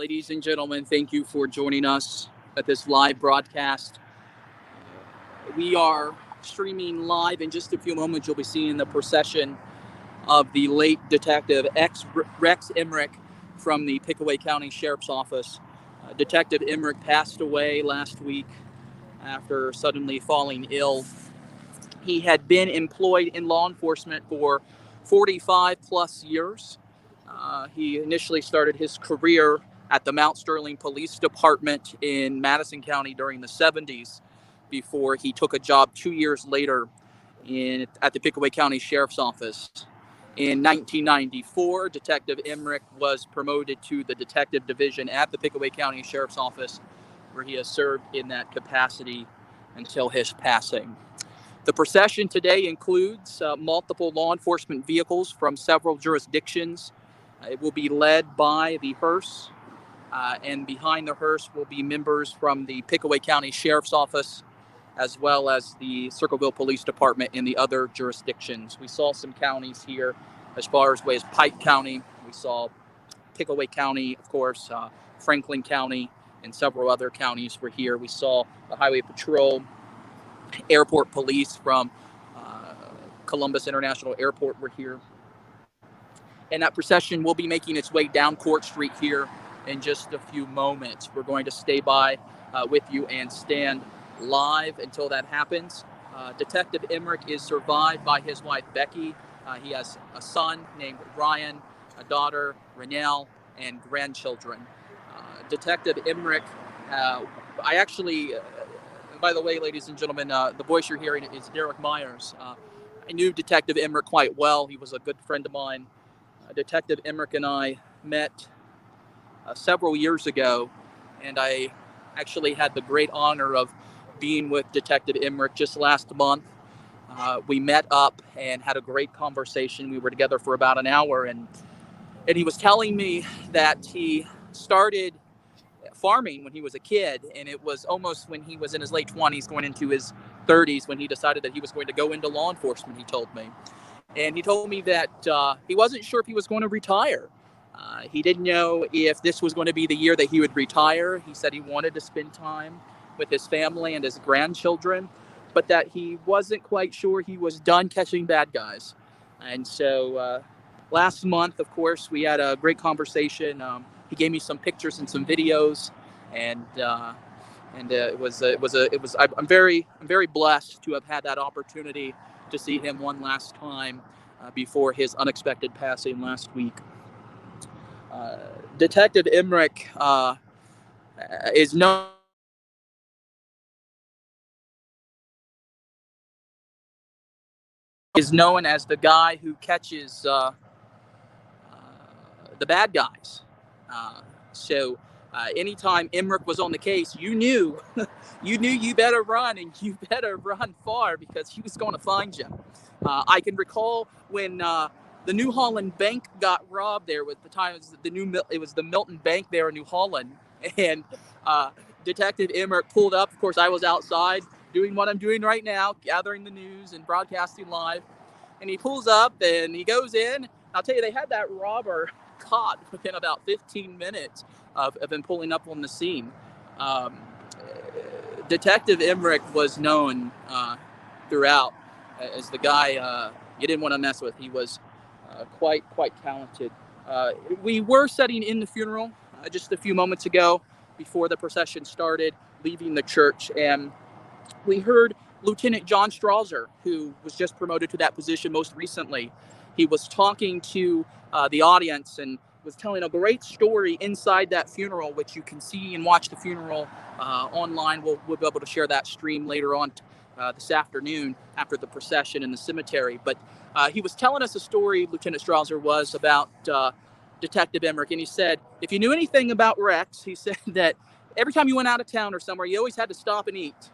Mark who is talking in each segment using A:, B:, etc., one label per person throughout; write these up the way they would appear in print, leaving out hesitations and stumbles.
A: Ladies and gentlemen, thank you for joining us at this live broadcast. We are streaming live. In just a few moments, you'll be seeing the procession of the late Detective Rex Emrick from the Pickaway County Sheriff's Office. Detective Emrick passed away last week after suddenly falling ill. He had been employed in law enforcement for 45 plus years. He initially started his career at the Mount Sterling Police Department in Madison County during the 70s before he took a job 2 years later at the Pickaway County Sheriff's Office. In 1994, Detective Emrick was promoted to the Detective Division at the Pickaway County Sheriff's Office, where he has served in that capacity until his passing. The procession today includes multiple law enforcement vehicles from several jurisdictions. It will be led by the hearse, and behind the hearse will be members from the Pickaway County Sheriff's Office, as well as the Circleville Police Department in the other jurisdictions. We saw some counties here as far as Pike County. We saw Pickaway County, of course, Franklin County, and several other counties were here. We saw the Highway Patrol, Airport Police from Columbus International Airport were here. And that procession will be making its way down Court Street here in just a few moments. We're going to stay by with you and stand live until that happens. Detective Emrick is survived by his wife, Becky. He has a son named Ryan, a daughter, Renelle, and grandchildren. Detective Emrick, I actually... by the way, ladies and gentlemen, the voice you're hearing is Derek Myers. I knew Detective Emrick quite well. He was a good friend of mine. Detective Emrick and I met several years ago, and I actually had the great honor of being with Detective Emrick just last month. We met up and had a great conversation. We were together for about an hour, and he was telling me that he started farming when he was a kid, and it was almost when he was in his late 20s going into his 30s when he decided that he was going to go into law enforcement, he told me. And he told me that he wasn't sure if he was going to retire. He didn't know if this was going to be the year that he would retire. He said he wanted to spend time with his family and his grandchildren, but that he wasn't quite sure he was done catching bad guys. And so last month, of course, we had a great conversation. He gave me some pictures and some videos, and I'm very blessed to have had that opportunity to see him one last time before his unexpected passing last week. Detective Emrick is known as the guy who catches the bad guys. So anytime Emrick was on the case, you knew you better run, and you better run far, because he was going to find you. I can recall when the New Holland Bank got robbed there. With the time it was the Milton Bank there in New Holland, and Detective Emrick pulled up. Of course, I was outside doing what I'm doing right now, gathering the news and broadcasting live. And he pulls up and he goes in. I'll tell you, they had that robber caught within about 15 minutes of him pulling up on the scene. Detective Emrick was known throughout as the guy you didn't want to mess with. He was quite talented. We were setting in the funeral just a few moments ago before the procession started, leaving the church, and we heard Lieutenant John Strauser, who was just promoted to that position most recently. He was talking to the audience and was telling a great story inside that funeral, which you can see and watch the funeral online. We'll be able to share that stream later on this afternoon after the procession in the cemetery. But he was telling us a story, Lieutenant Strauser was, about Detective Emrick. And he said, if you knew anything about Rex, he said that every time you went out of town or somewhere, you always had to stop and eat.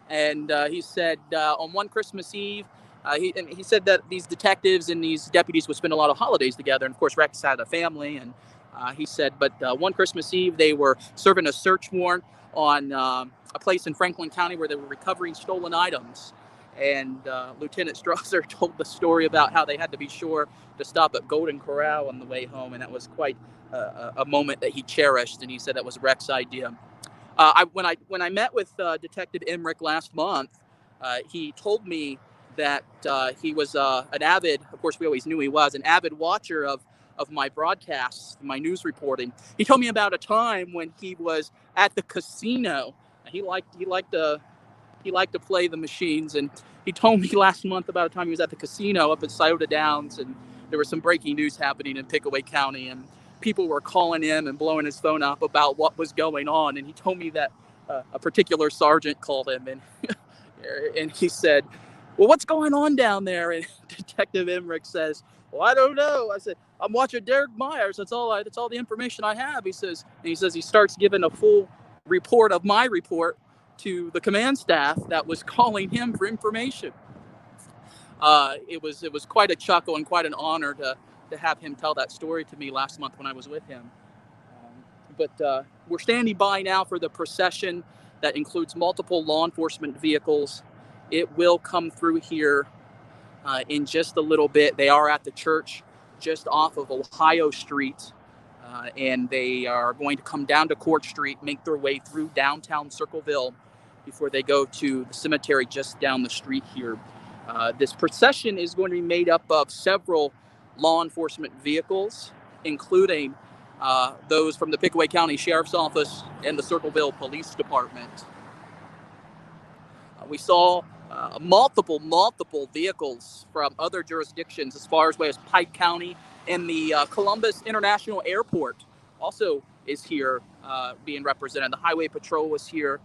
A: And he said on one Christmas Eve, he said that these detectives and these deputies would spend a lot of holidays together. And of course, Rex had a family. And he said, but one Christmas Eve, they were serving a search warrant on a place in Franklin County where they were recovering stolen items. And Lieutenant Strasser told the story about how they had to be sure to stop at Golden Corral on the way home, and that was quite a moment that he cherished. And he said that was Rex's idea. When I met with Detective Emrick last month, he told me that he was an avid, of course we always knew he was, an avid watcher of my broadcasts, my news reporting. He told me about a time when he was at the casino. He liked to play the machines, and he told me last month about a time he was at the casino up at Scioto Downs, and there was some breaking news happening in Pickaway County, and people were calling him and blowing his phone up about what was going on. And he told me that a particular sergeant called him, and he said, "Well, what's going on down there?" And Detective Emrick says, "Well, I don't know." I said, "I'm watching Derek Myers. That's all the information I have." He says he starts giving a full report of my report to the command staff that was calling him for information. It was quite a chuckle and quite an honor to have him tell that story to me last month when I was with him. But we're standing by now for the procession that includes multiple law enforcement vehicles. It will come through here in just a little bit. They are at the church just off of Ohio Street, and they are going to come down to Court Street, make their way through downtown Circleville before they go to the cemetery just down the street here. This procession is going to be made up of several law enforcement vehicles, including those from the Pickaway County Sheriff's Office and the Circleville Police Department. We saw multiple vehicles from other jurisdictions as far away as Pike County, and the Columbus International Airport also is here being represented. The Highway Patrol was here.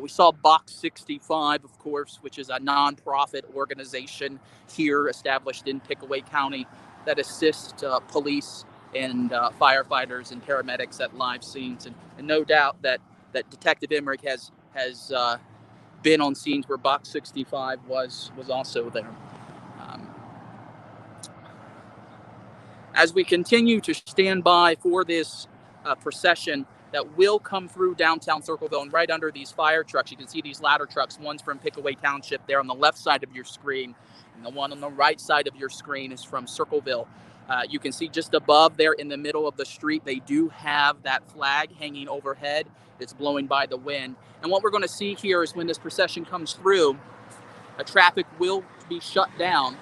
A: We saw Box 65, of course, which is a nonprofit organization here established in Pickaway County that assists police and firefighters and paramedics at live scenes. And no doubt that Detective Emrick has been on scenes where Box 65 was also there. As we continue to stand by for this procession that will come through downtown Circleville, and right under these fire trucks, you can see these ladder trucks. One's from Pickaway Township there on the left side of your screen, and the one on the right side of your screen is from Circleville. You can see just above there in the middle of the street, they do have that flag hanging overhead that's blowing by the wind. And what we're going to see here is when this procession comes through, traffic will be shut down.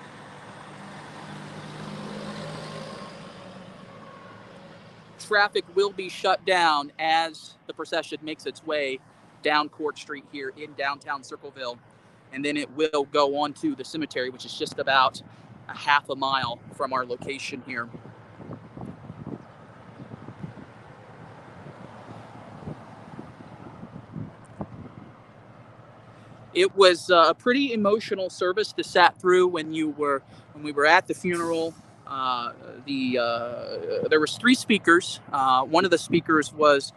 A: Traffic will be shut down as the procession makes its way down Court Street here in downtown Circleville. And then it will go on to the cemetery, which is just about a half a mile from our location here. It was a pretty emotional service to sat through when we were at the funeral. There was three speakers. One of the speakers was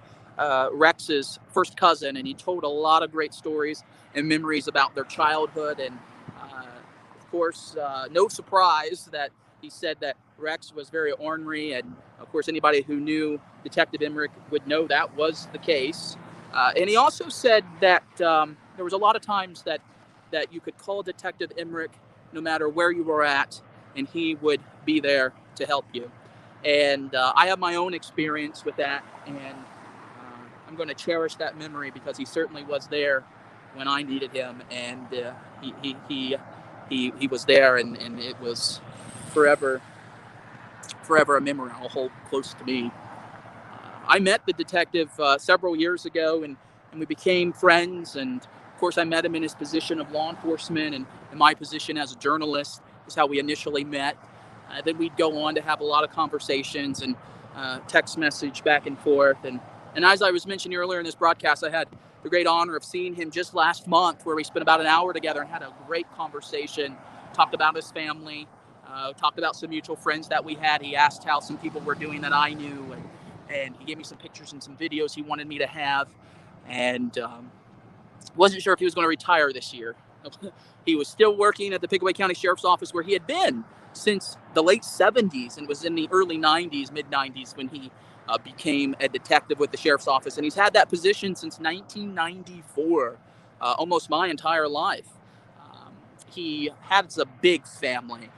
A: Rex's first cousin, and he told a lot of great stories and memories about their childhood. And of course, no surprise that he said that Rex was very ornery, and of course anybody who knew Detective Emrick would know that was the case. And he also said that there was a lot of times that you could call Detective Emrick no matter where you were at, and he would be there to help you. And I have my own experience with that, and I'm going to cherish that memory because he certainly was there when I needed him, and he was there, and it was forever a memory I'll hold close to me. I met the detective several years ago, and we became friends. And of course, I met him in his position of law enforcement, and in my position as a journalist is how we initially met. Then we'd go on to have a lot of conversations and text message back and forth. And as I was mentioning earlier in this broadcast, I had the great honor of seeing him just last month, where we spent about an hour together and had a great conversation, talked about his family, talked about some mutual friends that we had. He asked how some people were doing that I knew, and he gave me some pictures and some videos he wanted me to have. And wasn't sure if he was going to retire this year. He was still working at the Pickaway County Sheriff's Office, where he had been since the late 70s, and was in the early 90s, mid 90s, when he became a detective with the Sheriff's Office. And he's had that position since 1994, almost my entire life. he has a big family,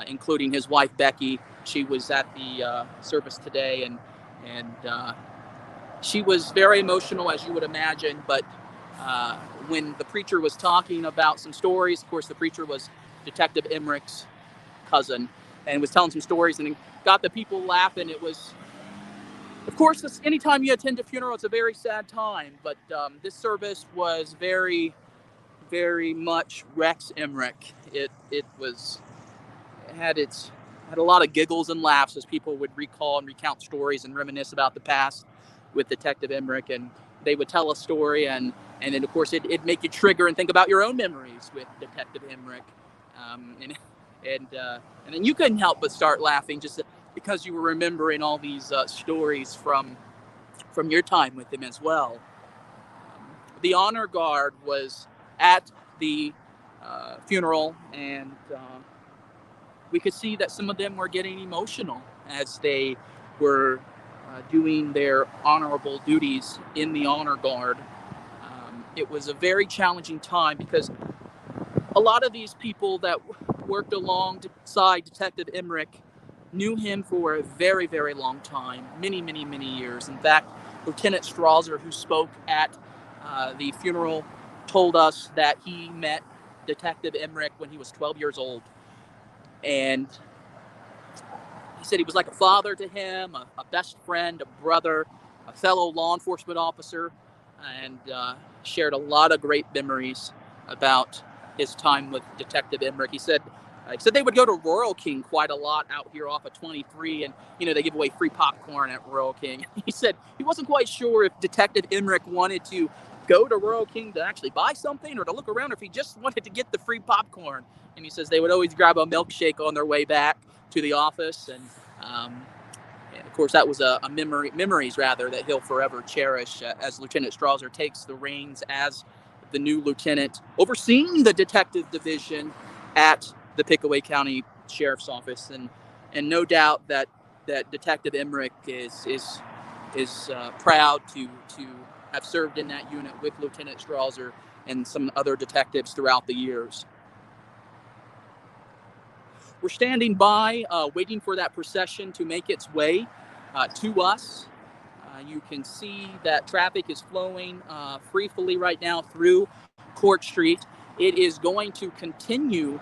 A: including his wife Becky. She was at the service today, and she was very emotional, as you would imagine. But when the preacher was talking about some stories, of course, the preacher was Detective Emrick's cousin, and was telling some stories, and it got the people laughing. It was, of course, anytime you attend a funeral, it's a very sad time. But this service was very, very much Rex Emrick. It had a lot of giggles and laughs as people would recall and recount stories and reminisce about the past with Detective Emrick, and they would tell a story, and then of course it'd make you trigger and think about your own memories with Detective Emrick, and then you couldn't help but start laughing just because you were remembering all these stories from your time with him as well. The honor guard was at the funeral, and we could see that some of them were getting emotional as they were doing their honorable duties in the honor guard. It was a very challenging time because a lot of these people that worked alongside Detective Emrick knew him for a very, very long time, many, many, many years. In fact, Lieutenant Strauser, who spoke at the funeral, told us that he met Detective Emrick when he was 12 years old. And he said he was like a father to him, a best friend, a brother, a fellow law enforcement officer, and shared a lot of great memories about his time with Detective Emrick. He said they would go to Royal King quite a lot out here off of 23, and they give away free popcorn at Royal King. He said he wasn't quite sure if Detective Emrick wanted to go to Royal King to actually buy something or to look around, or if he just wanted to get the free popcorn. And he says they would always grab a milkshake on their way back to the office, and of course that was a memories that he'll forever cherish as Lieutenant Strauser takes the reins as the new lieutenant overseeing the detective division at the Pickaway County Sheriff's Office, and no doubt that Detective Emrick is proud to have served in that unit with Lieutenant Strauser and some other detectives throughout the years. We're standing by, waiting for that procession to make its way to us. You can see that traffic is flowing freely right now through Court Street. It is going to continue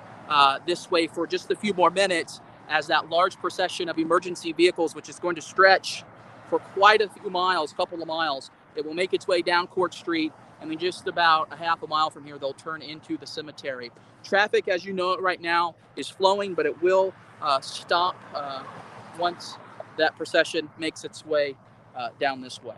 A: this way for just a few more minutes as that large procession of emergency vehicles, which is going to stretch for quite a few miles, couple of miles, it will make its way down Court Street, and then just about a half a mile from here, they'll turn into the cemetery. Traffic, as you know it right now, is flowing, but it will stop once that procession makes its way down this way.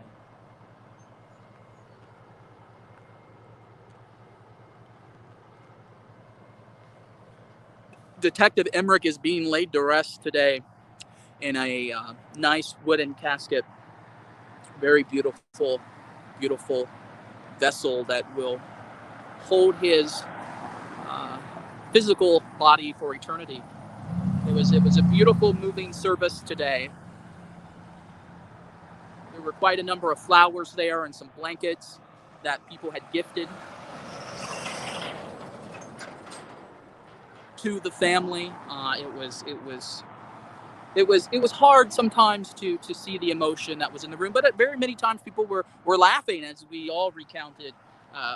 A: Detective Emrick is being laid to rest today in a nice wooden casket. Very beautiful, beautiful vessel that will hold his physical body for eternity. It was a beautiful, moving service today. There were quite a number of flowers there and some blankets that people had gifted to the family. It was hard sometimes to see the emotion that was in the room, but very many times people were laughing as we all recounted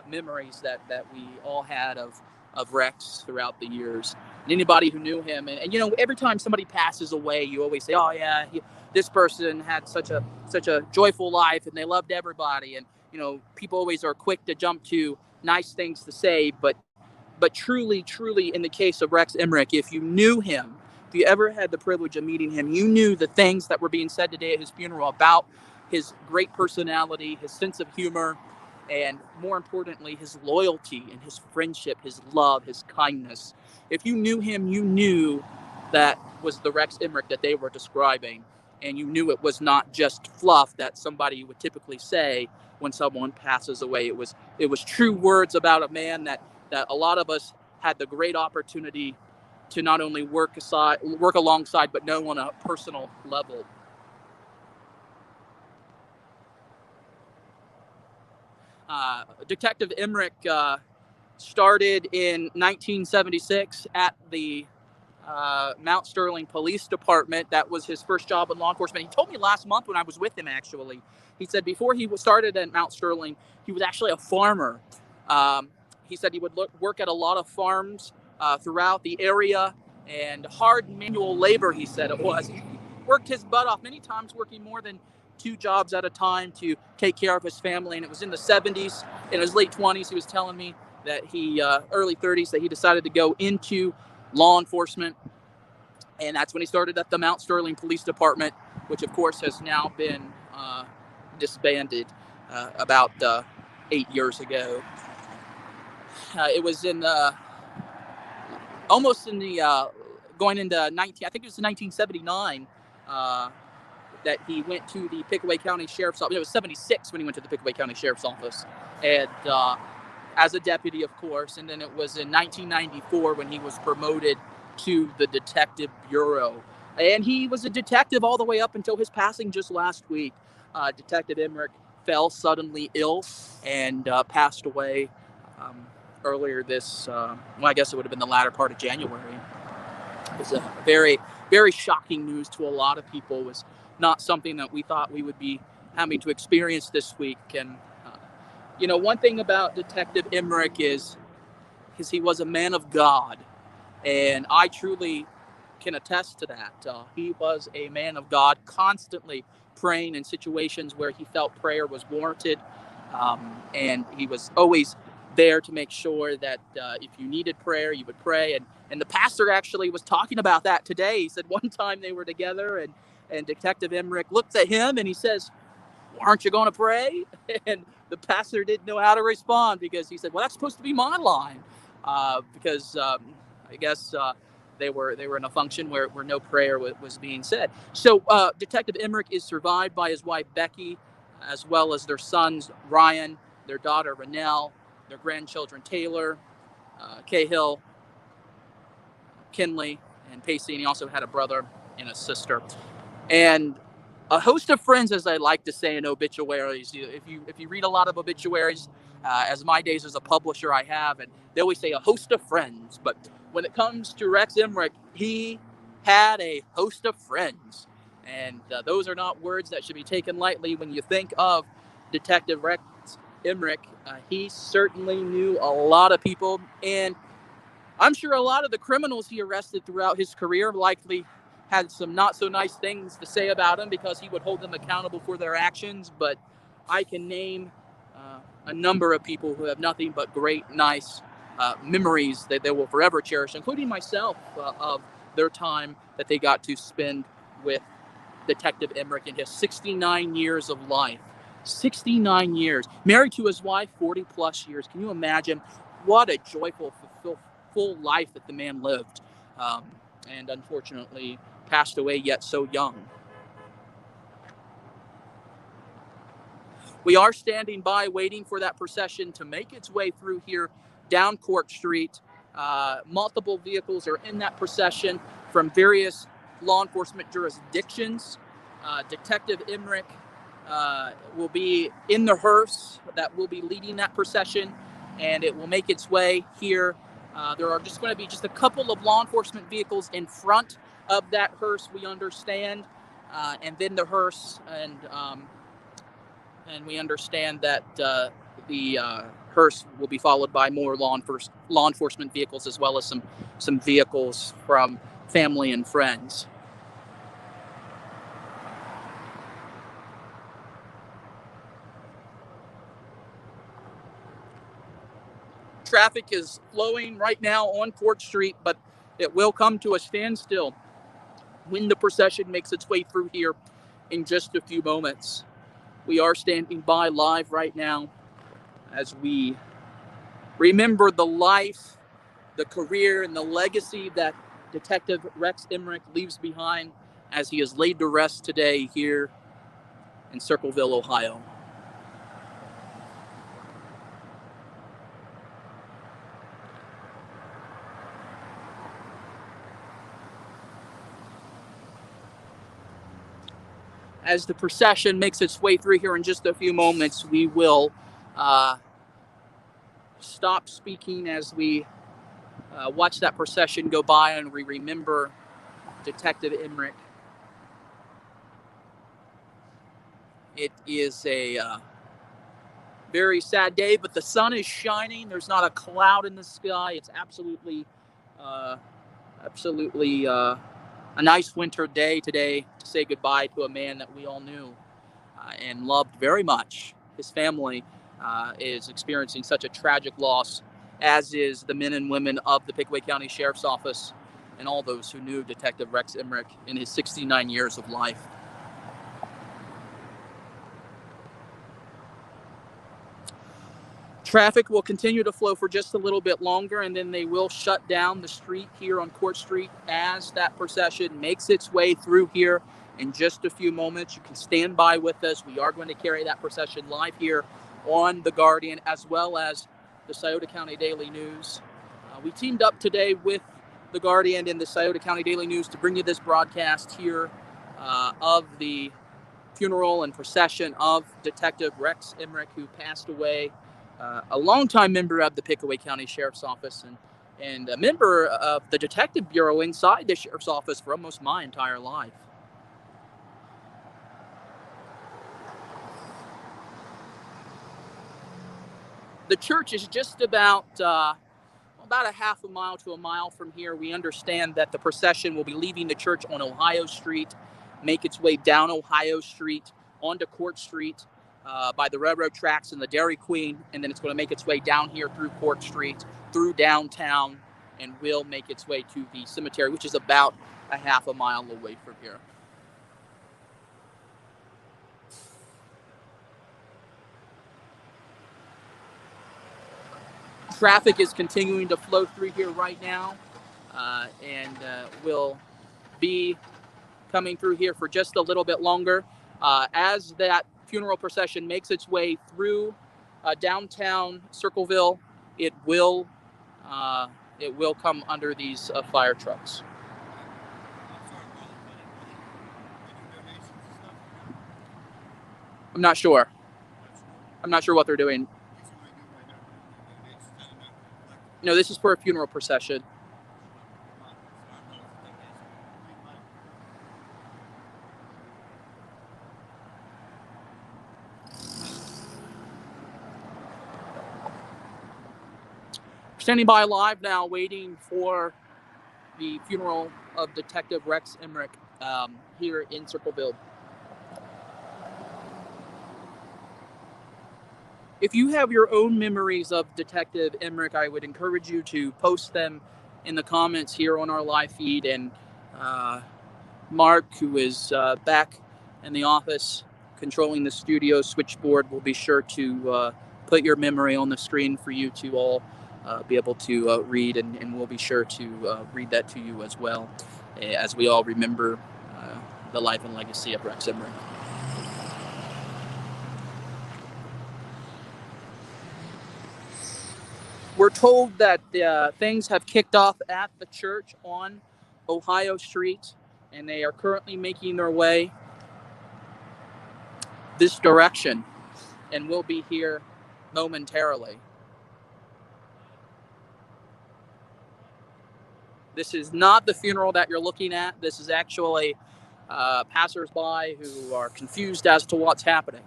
A: memories that we all had of Rex throughout the years. And anybody who knew him, and every time somebody passes away, you always say, oh yeah, this person had such a joyful life and they loved everybody. And people always are quick to jump to nice things to say, but truly in the case of Rex Emrick, if you knew him, if you ever had the privilege of meeting him, you knew the things that were being said today at his funeral about his great personality, his sense of humor, and more importantly, his loyalty and his friendship, his love, his kindness. If you knew him, you knew that was the Rex Emrick that they were describing, and you knew it was not just fluff that somebody would typically say when someone passes away. It was true words about a man that a lot of us had the great opportunity to not only work alongside, but know on a personal level. Detective Emrick started in 1976 at the Mount Sterling Police Department. That was his first job in law enforcement. He told me last month when I was with him, actually, he said before he started at Mount Sterling, he was actually a farmer. He said he would work at a lot of farms throughout the area, and hard manual labor, he said it was. He worked his butt off, many times working more than 2 jobs at a time to take care of his family. And it was in the 70s, in his late 20s, he was telling me that he, early 30s, that he decided to go into law enforcement. And that's when he started at the Mount Sterling Police Department, which of course has now been disbanded about 8 years ago. It was in almost in the going into I think it was in 1979 that he went to the Pickaway County Sheriff's Office. It was 76 when he went to the Pickaway County Sheriff's Office, and as a deputy, of course. And then it was in 1994 when he was promoted to the Detective Bureau. And he was a detective all the way up until his passing just last week. Detective Emrick fell suddenly ill and passed away earlier this, I guess it would have been the latter part of January. It was a very, very shocking news to a lot of people. It was not something that we thought we would be having to experience this week. And, one thing about Detective Emrick is he was a man of God. And I truly can attest to that. He was a man of God, constantly praying in situations where he felt prayer was warranted. And he was always there to make sure that if you needed prayer, you would pray. And the pastor actually was talking about that today. He said one time they were together and Detective Emrick looked at him and he says, "Aren't you going to pray?" And the pastor didn't know how to respond because he said, "Well, that's supposed to be my line." Because I guess they were in a function where no prayer was being said. So Detective Emrick is survived by his wife, Becky, as well as their sons, Ryan, their daughter, Renelle, their grandchildren, Taylor, Cahill, Kinley, and Pacey. And he also had a brother and a sister. And a host of friends, as I like to say in obituaries. If you read a lot of obituaries, as my days as a publisher I have, and they always say a host of friends. But when it comes to Rex Emrick, he had a host of friends. And those are not words that should be taken lightly when you think of Detective Rex Emrick. He certainly knew a lot of people, and I'm sure a lot of the criminals he arrested throughout his career likely had some not so nice things to say about him because he would hold them accountable for their actions. But I can name a number of people who have nothing but great, nice memories that they will forever cherish, including myself, of their time that they got to spend with Detective Emrick in his 69 years of life. 69 years. Married to his wife, 40 plus years. Can you imagine what a joyful, full life that the man lived? And unfortunately passed away yet so young. We are standing by waiting for that procession to make its way through here down Court Street. Multiple vehicles are in that procession from various law enforcement jurisdictions. Detective Emrick will be in the hearse that will be leading that procession, and it will make its way here. There are just going to be just a couple of law enforcement vehicles in front of that hearse, we understand, and then the hearse, and we understand that the hearse will be followed by more law enforcement vehicles, as well as some vehicles from family and friends. Traffic is flowing right now on Court Street, but it will come to a standstill when the procession makes its way through here in just a few moments. We are standing by live right now as we remember the life, the career, and the legacy that Detective Rex Emrick leaves behind as he is laid to rest today here in Circleville, Ohio. As the procession makes its way through here in just a few moments, we will stop speaking as we watch that procession go by and we remember Detective Emrick. It is a very sad day, but the sun is shining. There's not a cloud in the sky. It's absolutely a nice winter day today to say goodbye to a man that we all knew and loved very much. His family is experiencing such a tragic loss, as is the men and women of the Pickaway County Sheriff's Office and all those who knew Detective Rex Emrick in his 69 years of life. Traffic will continue to flow for just a little bit longer, and then they will shut down the street here on Court Street as that procession makes its way through here in just a few moments. You can stand by with us. We are going to carry that procession live here on The Guardian, as well as the Scioto County Daily News. We teamed up today with The Guardian and the Scioto County Daily News to bring you this broadcast here of the funeral and procession of Detective Rex Emrick, who passed away. A longtime member of the Pickaway County Sheriff's Office and a member of the Detective Bureau inside the Sheriff's Office for almost my entire life. The church is just about a half a mile to a mile from here. We understand that the procession will be leaving the church on Ohio Street, make its way down Ohio Street, onto Court Street, by the railroad tracks and the Dairy Queen, and then it's going to make its way down here through Court Street, through downtown, and will make its way to the cemetery, which is about a half a mile away from here. Traffic is continuing to flow through here right now, and will be coming through here for just a little bit longer. As that funeral procession makes its way through downtown Circleville, it will come under these fire trucks. I'm not sure what they're doing. No, this is for a funeral procession. Standing by live now, waiting for the funeral of Detective Rex Emrick here in Circleville. If you have your own memories of Detective Emrick, I would encourage you to post them in the comments here on our live feed. And Mark, who is back in the office controlling the studio switchboard, will be sure to put your memory on the screen for you to all be able to read, and we'll be sure to read that to you as well, as we all remember the life and legacy of Rex Emrick. We're told that things have kicked off at the church on Ohio Street, and they are currently making their way this direction, and will be here momentarily. This is not the funeral that you're looking at. This is actually passersby who are confused as to what's happening.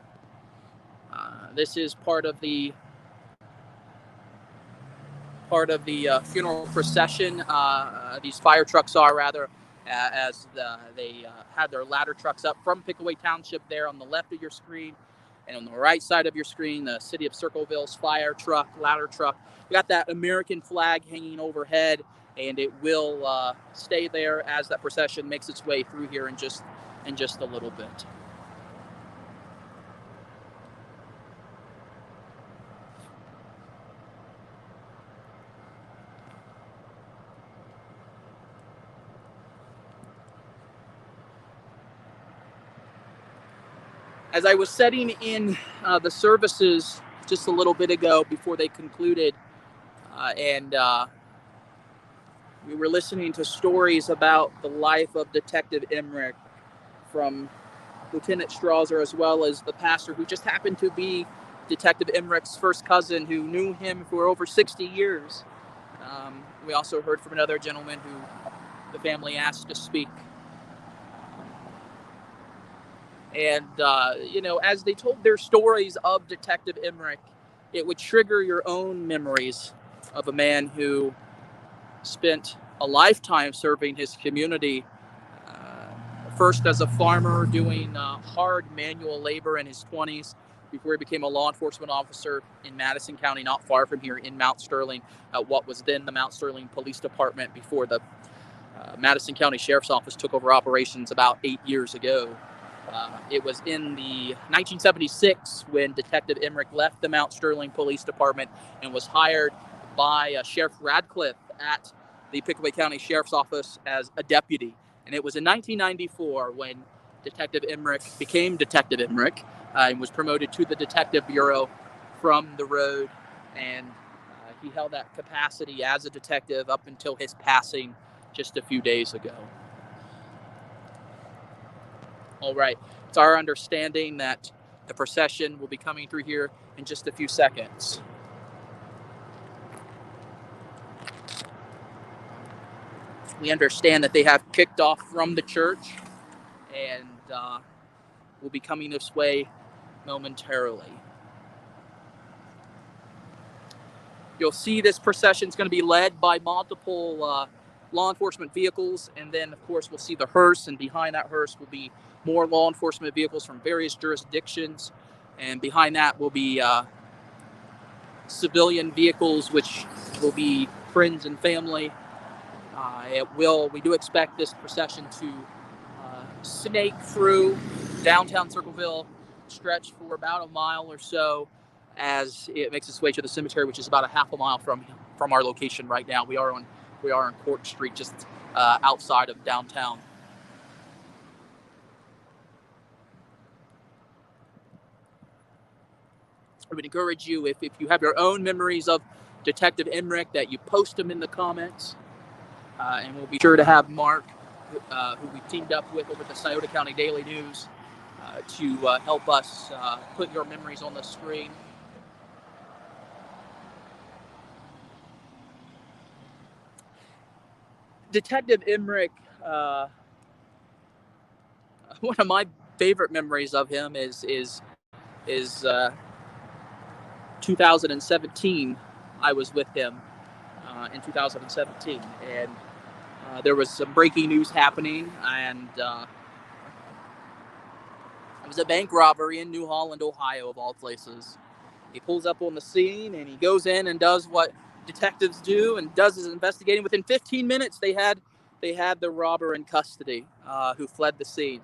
A: This is part of the funeral procession. These fire trucks are, rather, as they had their ladder trucks up from Pickaway Township there on the left of your screen, and on the right side of your screen, the city of Circleville's fire truck, ladder truck. We got that American flag hanging overhead, and it will stay there as that procession makes its way through here in just a little bit. As I was setting in the services just a little bit ago before they concluded, and we were listening to stories about the life of Detective Emrick from Lieutenant Strauser, as well as the pastor, who just happened to be Detective Emrick's first cousin who knew him for over 60 years. We also heard from another gentleman who the family asked to speak. And, as they told their stories of Detective Emrick, it would trigger your own memories of a man who spent a lifetime serving his community, first as a farmer doing hard manual labor in his 20s before he became a law enforcement officer in Madison County, not far from here in Mount Sterling, what was then the Mount Sterling Police Department before the Madison County Sheriff's Office took over operations about 8 years ago. It was in the 1976 when Detective Emrick left the Mount Sterling Police Department and was hired by Sheriff Radcliffe at the Pickaway County Sheriff's Office as a deputy. And it was in 1994 when Detective Emrick became Detective Emrick and was promoted to the Detective Bureau from the road. And he held that capacity as a detective up until his passing just a few days ago. All right, it's our understanding that the procession will be coming through here in just a few seconds. We understand that they have kicked off from the church and will be coming this way momentarily. You'll see this procession is going to be led by multiple law enforcement vehicles, and then, of course, we'll see the hearse, and behind that hearse will be more law enforcement vehicles from various jurisdictions, and behind that will be civilian vehicles, which will be friends and family. We do expect this procession to snake through downtown Circleville, stretch for about a mile or so as it makes its way to the cemetery, which is about a half a mile from our location right now. We are on Court Street, just outside of downtown. I would encourage you, if you have your own memories of Detective Emrick, that you post them in the comments. And we'll be sure to have Mark, who we teamed up with over at the Scioto County Daily News, to help us put your memories on the screen. Detective Emrick, one of my favorite memories of him is 2017. I was with him in 2017, and there was some breaking news happening, and it was a bank robbery in New Holland, Ohio, of all places. He pulls up on the scene, and he goes in and does what detectives do and does his investigating. Within 15 minutes, they had the robber in custody, who fled the scene.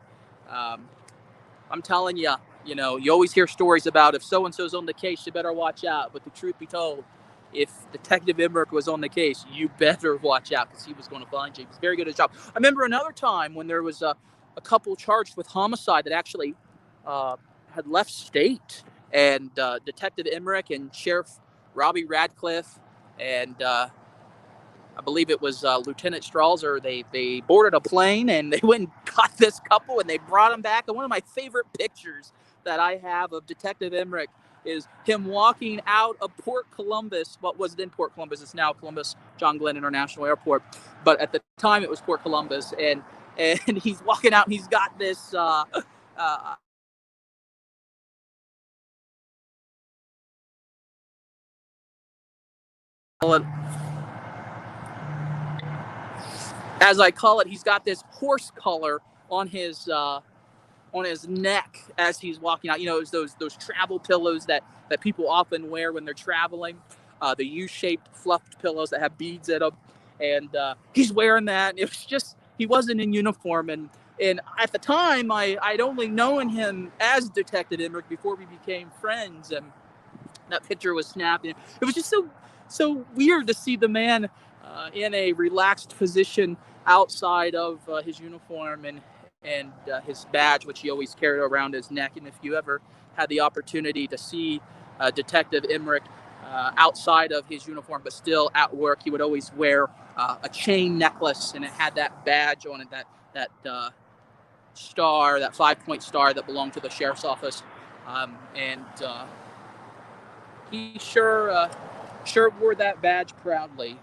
A: I'm telling you, you always hear stories about if so-and-so's on the case, you better watch out. But the truth be told, if Detective Emrick was on the case, you better watch out, because he was going to find you. He was very good at his job. I remember another time when there was a couple charged with homicide that actually had left state, and Detective Emrick and Sheriff Robbie Radcliffe and I believe it was Lieutenant Strauser, they boarded a plane and they went and got this couple and they brought them back. And one of my favorite pictures that I have of Detective Emrick is him walking out of Port Columbus, what was then Port Columbus, it's now Columbus John Glenn International Airport, but at the time it was Port Columbus, and he's walking out and he's got this as I call it, he's got this horse collar on his neck as he's walking out. It's those travel pillows that people often wear when they're traveling, the U-shaped fluffed pillows that have beads in them, and he's wearing that. And it was just, he wasn't in uniform, and at the time I'd only known him as Detective Emrick before we became friends, and that picture was snapped. And it was just so weird to see the man in a relaxed position outside of his uniform and his badge, which he always carried around his neck. And if you ever had the opportunity to see Detective Emrick outside of his uniform but still at work, he would always wear a chain necklace, and it had that badge on it, that star, that 5-point star that belonged to the sheriff's office. he sure wore that badge proudly.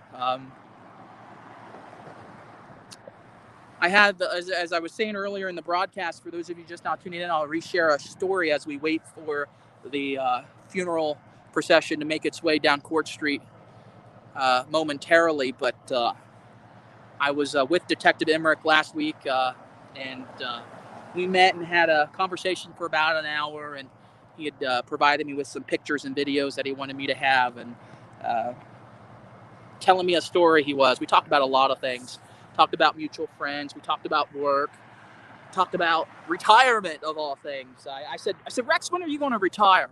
A: I had, as I was saying earlier in the broadcast, for those of you just not tuning in, I'll reshare a story as we wait for the funeral procession to make its way down Court Street momentarily. But I was with Detective Emrick last week, and we met and had a conversation for about an hour, and he had provided me with some pictures and videos that he wanted me to have, and telling me a story. We talked about a lot of things. Talked about mutual friends. We talked about work. Talked about retirement of all things. I said, Rex, when are you going to retire?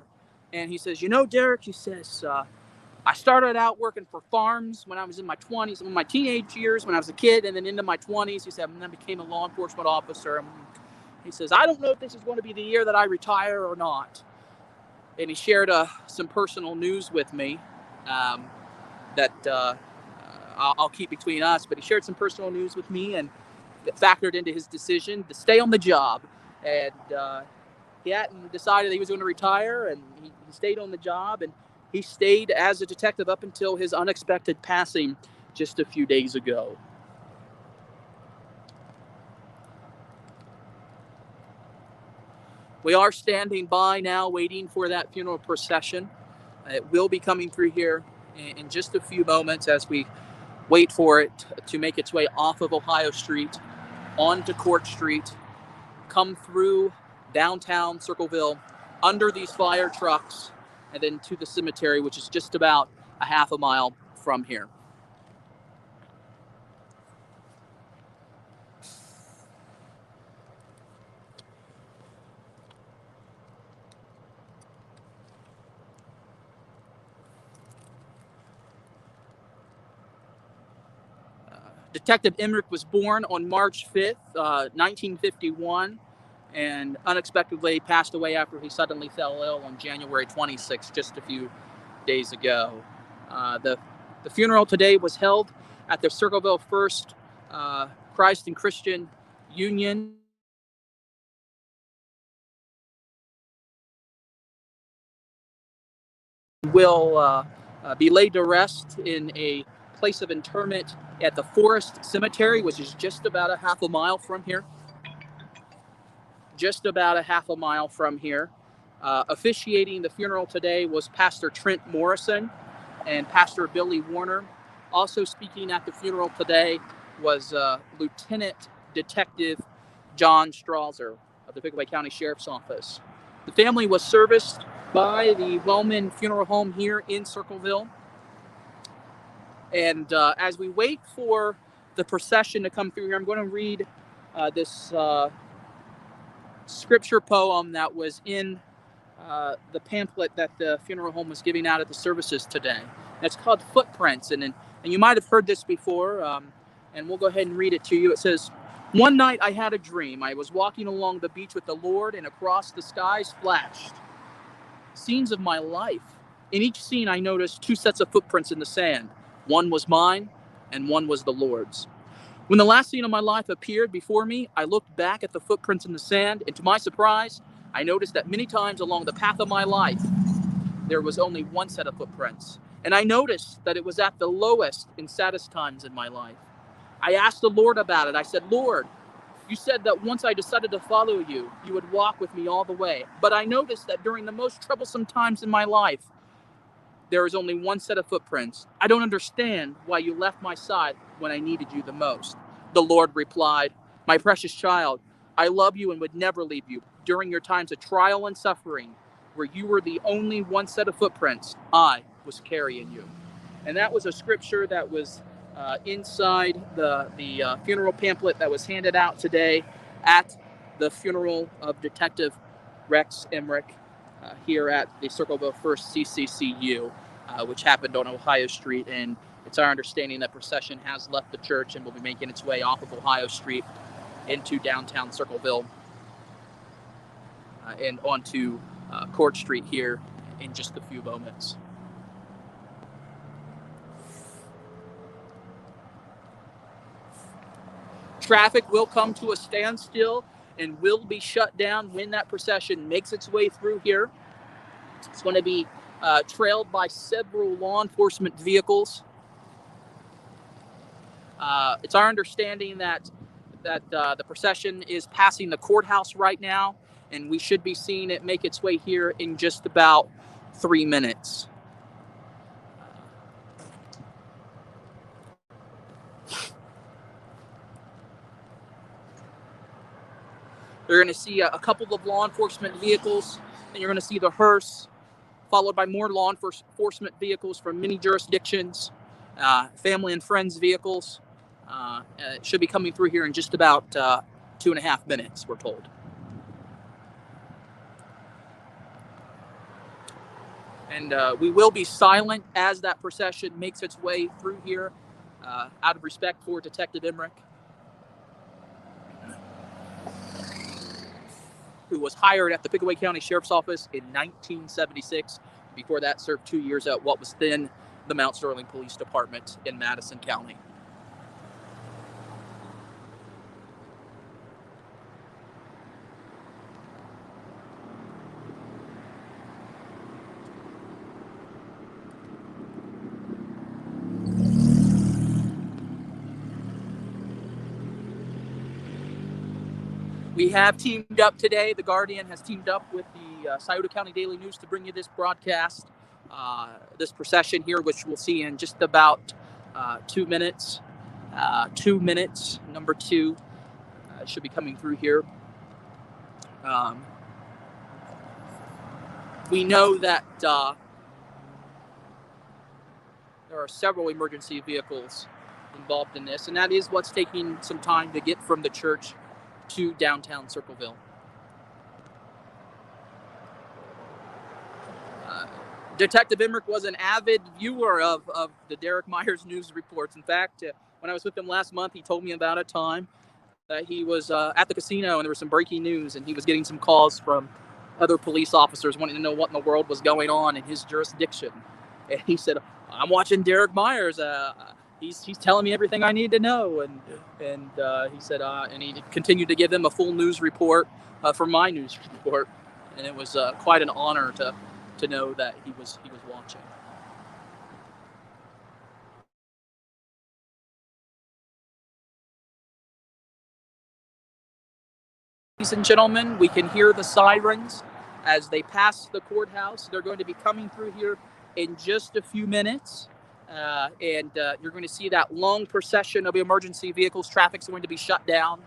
A: And he says, Derek, he says, I started out working for farms when I was in my 20s, in my teenage years when I was a kid, and then into my 20s. He said, and then I became a law enforcement officer. And he says, I don't know if this is going to be the year that I retire or not. And he shared some personal news with me that I'll keep between us, but he shared some personal news with me, and that factored into his decision to stay on the job. And he hadn't decided he was going to retire, and he stayed on the job, and he stayed as a detective up until his unexpected passing just a few days ago. We are standing by now, waiting for that funeral procession. It will be coming through here in just a few moments as we wait for it to make its way off of Ohio Street, onto Court Street, come through downtown Circleville, under these fire trucks, and then to the cemetery, which is just about a half a mile from here. Detective Emrick was born on March 5th, 1951, and unexpectedly passed away after he suddenly fell ill on January 26th, just a few days ago. The funeral today was held at the Circleville First Christ and Christian Union. Will be laid to rest in a place of interment at the Forest Cemetery, which is just about a half a mile from here. Officiating the funeral today was Pastor Trent Morrison and Pastor Billy Warner. Also speaking at the funeral today was Lieutenant Detective John Strauser of the Pickaway County Sheriff's Office. The family was serviced by the Wellman Funeral Home here in Circleville. And as we wait for the procession to come through here, I'm going to read this scripture poem that was in the pamphlet that the funeral home was giving out at the services today. It's called Footprints, and you might have heard this before, and we'll go ahead and read it to you. It says, "One night I had a dream. I was walking along the beach with the Lord, and across the skies flashed scenes of my life. In each scene, I noticed two sets of footprints in the sand. One was mine, and one was the Lord's. When the last scene of my life appeared before me, I looked back at the footprints in the sand, and to my surprise, I noticed that many times along the path of my life, there was only one set of footprints. And I noticed that it was at the lowest and saddest times in my life. I asked the Lord about it. I said, Lord, you said that once I decided to follow you, you would walk with me all the way. But I noticed that during the most troublesome times in my life, there is only one set of footprints. I don't understand why you left my side when I needed you the most." The Lord replied, "My precious child, I love you and would never leave you. During your times of trial and suffering, where you were the only one set of footprints, I was carrying you." And that was a scripture that was inside the funeral pamphlet that was handed out today at the funeral of Detective Rex Emrick here at the Circleville First CCCU, which happened on Ohio Street. And it's our understanding that procession has left the church and will be making its way off of Ohio Street into downtown Circleville and onto Court Street here in just a few moments. Traffic will come to a standstill and will be shut down when that procession makes its way through here. It's going to be trailed by several law enforcement vehicles. It's our understanding that the procession is passing the courthouse right now, and we should be seeing it make its way here in just about 3 minutes. You're going to see a couple of law enforcement vehicles, and you're going to see the hearse, followed by more law enforcement vehicles from many jurisdictions, family and friends vehicles. It should be coming through here in just about 2.5 minutes, we're told. And we will be silent as that procession makes its way through here, out of respect for Detective Emrick, who was hired at the Pickaway County Sheriff's Office in 1976. Before that, served 2 years at what was then the Mount Sterling Police Department in Madison County. We have teamed up today. The Guardian has teamed up with the Scioto County Daily News to bring you this broadcast, this procession here, which we'll see in just about 2 minutes. 2 minutes, number 2, should be coming through here. We know that there are several emergency vehicles involved in this, and that is what's taking some time to get from the church to downtown Circleville. Detective Emrick was an avid viewer of the Derek Myers news reports. In fact, when I was with him last month, he told me about a time that he was at the casino and there was some breaking news, and he was getting some calls from other police officers wanting to know what in the world was going on in his jurisdiction. And he said, "I'm watching Derek Myers. He's telling me everything I need to know." And he said, and he continued to give them a full news report from my news report, and it was quite an honor to know that he was watching. Ladies and gentlemen, we can hear the sirens as they pass the courthouse. They're going to be coming through here in just a few minutes. And you're going to see that long procession of emergency vehicles. Traffic's going to be shut down.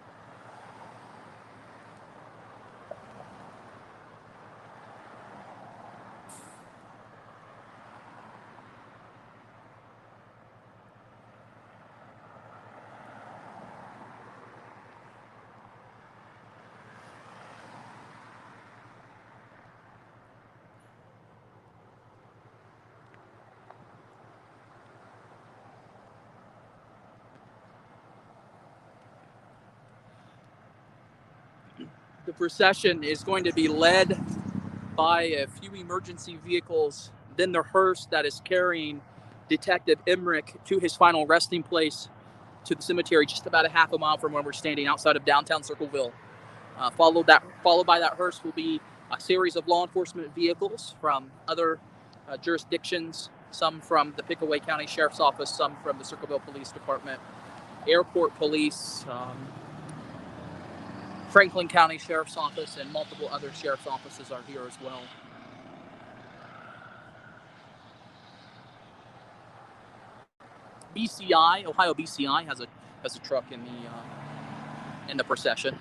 A: The procession is going to be led by a few emergency vehicles, then the hearse that is carrying Detective Emrick to his final resting place, to the cemetery just about a half a mile from where we're standing outside of downtown Circleville. Followed by that hearse will be a series of law enforcement vehicles from other jurisdictions, some from the Pickaway County Sheriff's Office, some from the Circleville Police Department, Airport Police, Franklin County Sheriff's Office, and multiple other sheriff's offices are here as well. Ohio BCI has a truck in the procession.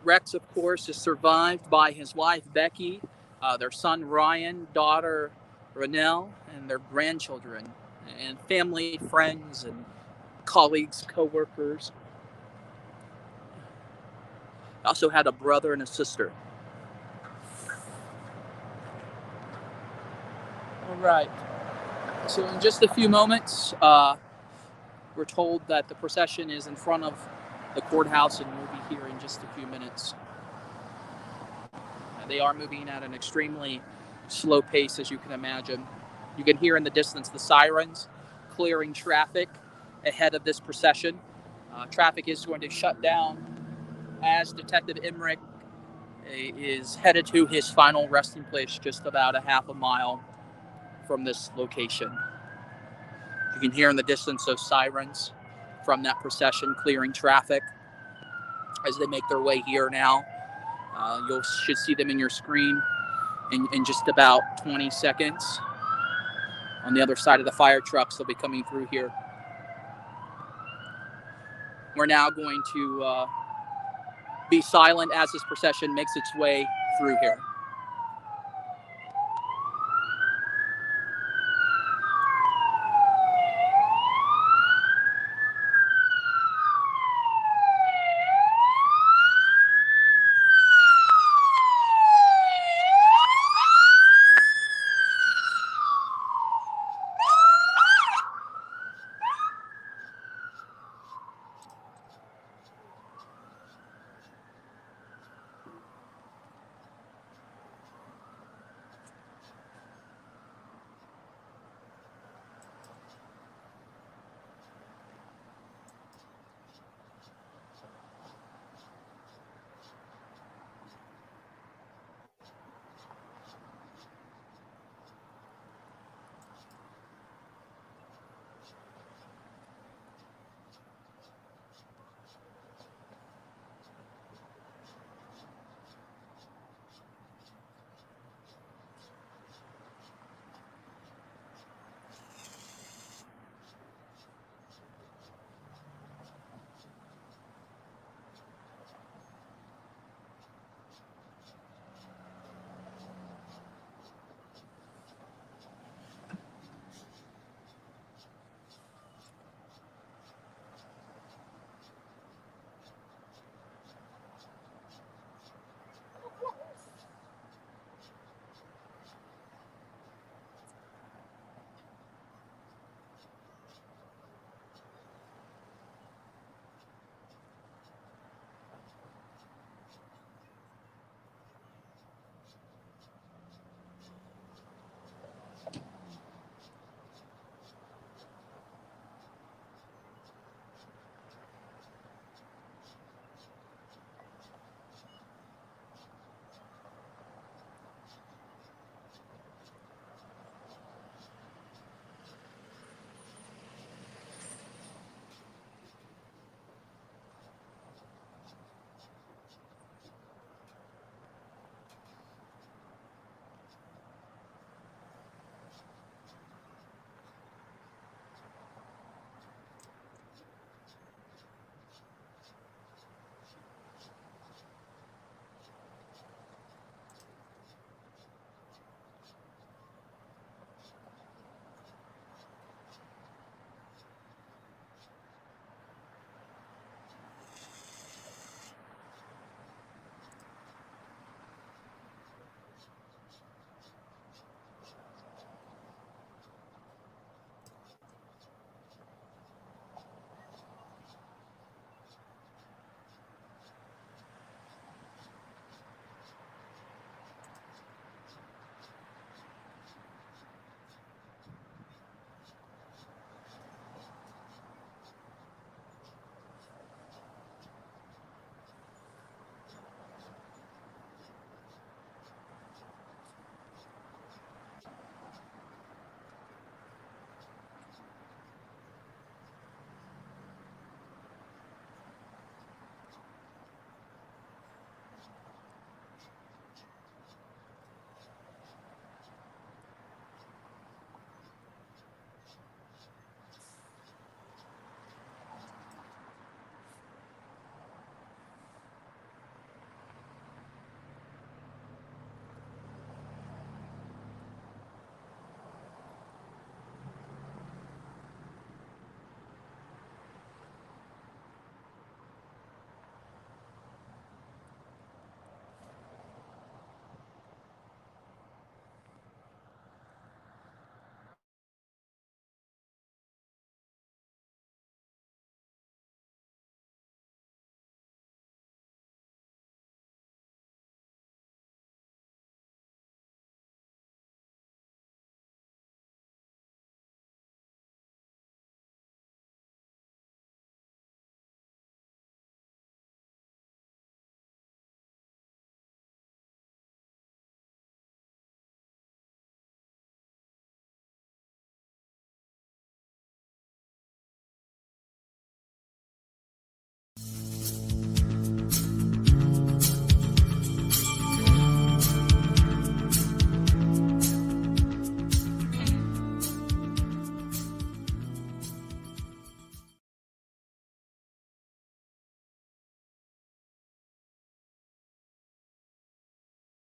A: Rex, of course, is survived by his wife, Becky, their son, Ryan, daughter, Renelle, and their grandchildren, and family, friends, and colleagues, co-workers. Also had a brother and a sister. All right. So in just a few moments, we're told that the procession is in front of the courthouse, and we'll be here in just a few minutes. They are moving at an extremely slow pace, as you can imagine. You can hear in the distance the sirens clearing traffic ahead of this procession. Traffic is going to shut down as Detective Emrick is headed to his final resting place just about a half a mile from this location. You can hear in the distance those sirens from that procession clearing traffic as they make their way here now. You should see them in your screen in just about 20 seconds. On the other side of the fire trucks, they'll be coming through here. We're now going to be silent as this procession makes its way through here.